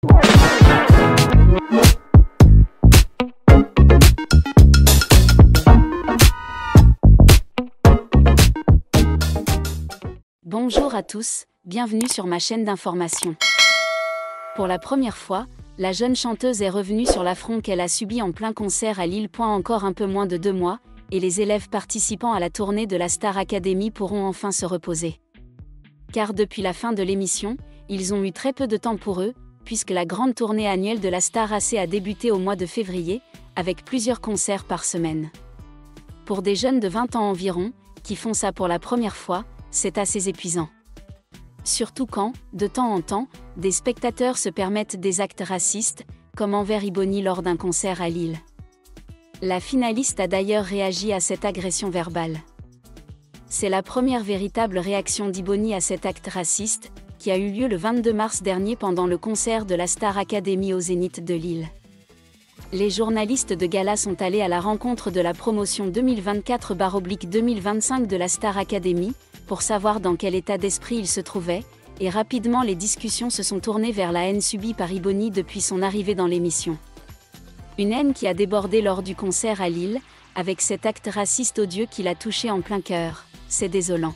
Bonjour à tous, bienvenue sur ma chaîne d'information. Pour la première fois, la jeune chanteuse est revenue sur l'affront qu'elle a subi en plein concert à Lille. Encore un peu moins de 2 mois, et les élèves participant à la tournée de la Star Academy pourront enfin se reposer. Car depuis la fin de l'émission, ils ont eu très peu de temps pour eux, puisque la grande tournée annuelle de la Star AC a débuté au mois de février, avec plusieurs concerts par semaine. Pour des jeunes de 20 ans environ, qui font ça pour la première fois, c'est assez épuisant. Surtout quand, de temps en temps, des spectateurs se permettent des actes racistes, comme envers Ibony lors d'un concert à Lille. La finaliste a d'ailleurs réagi à cette agression verbale. C'est la première véritable réaction d'Ibony à cet acte raciste, qui a eu lieu le 22 mars dernier pendant le concert de la Star Academy au Zénith de Lille. Les journalistes de gala sont allés à la rencontre de la promotion 2024/2025 de la Star Academy, pour savoir dans quel état d'esprit il se trouvait, et rapidement les discussions se sont tournées vers la haine subie par Ibony depuis son arrivée dans l'émission. Une haine qui a débordé lors du concert à Lille, avec cet acte raciste odieux qui l'a touché en plein cœur. C'est désolant.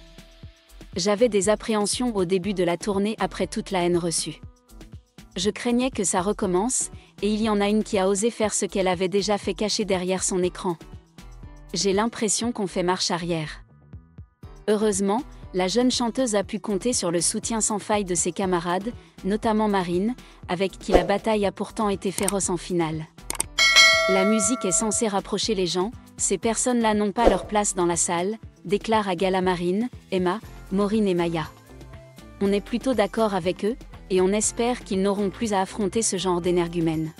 J'avais des appréhensions au début de la tournée après toute la haine reçue. Je craignais que ça recommence, et il y en a une qui a osé faire ce qu'elle avait déjà fait cacher derrière son écran. J'ai l'impression qu'on fait marche arrière. Heureusement, la jeune chanteuse a pu compter sur le soutien sans faille de ses camarades, notamment Marine, avec qui la bataille a pourtant été féroce en finale. La musique est censée rapprocher les gens, ces personnes-là n'ont pas leur place dans la salle, déclare à gala Marine, Emma, Maureen et Maya. On est plutôt d'accord avec eux, et on espère qu'ils n'auront plus à affronter ce genre d'énergumènes.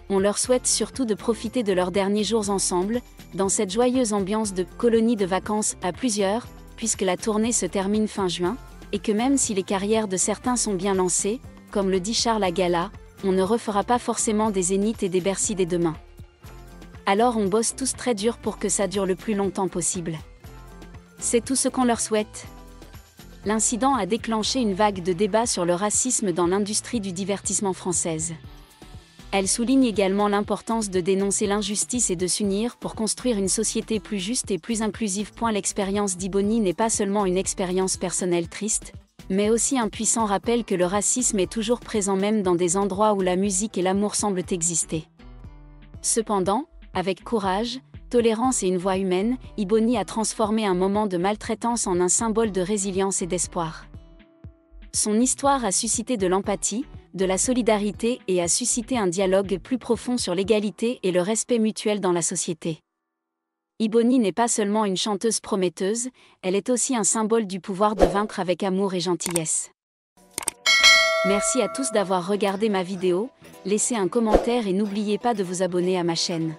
On leur souhaite surtout de profiter de leurs derniers jours ensemble, dans cette joyeuse ambiance de colonie de vacances à plusieurs, puisque la tournée se termine fin juin, et que même si les carrières de certains sont bien lancées, comme le dit Charles à gala, on ne refera pas forcément des Zéniths et des Bercy dès demain. Alors on bosse tous très dur pour que ça dure le plus longtemps possible. C'est tout ce qu'on leur souhaite. L'incident a déclenché une vague de débats sur le racisme dans l'industrie du divertissement française. Elle souligne également l'importance de dénoncer l'injustice et de s'unir pour construire une société plus juste et plus inclusive. L'expérience d'Ibony n'est pas seulement une expérience personnelle triste, mais aussi un puissant rappel que le racisme est toujours présent même dans des endroits où la musique et l'amour semblent exister. Cependant, avec courage, tolérance et une voix humaine, Ibony a transformé un moment de maltraitance en un symbole de résilience et d'espoir. Son histoire a suscité de l'empathie, de la solidarité et a suscité un dialogue plus profond sur l'égalité et le respect mutuel dans la société. Ibony n'est pas seulement une chanteuse prometteuse, elle est aussi un symbole du pouvoir de vaincre avec amour et gentillesse. Merci à tous d'avoir regardé ma vidéo, laissez un commentaire et n'oubliez pas de vous abonner à ma chaîne.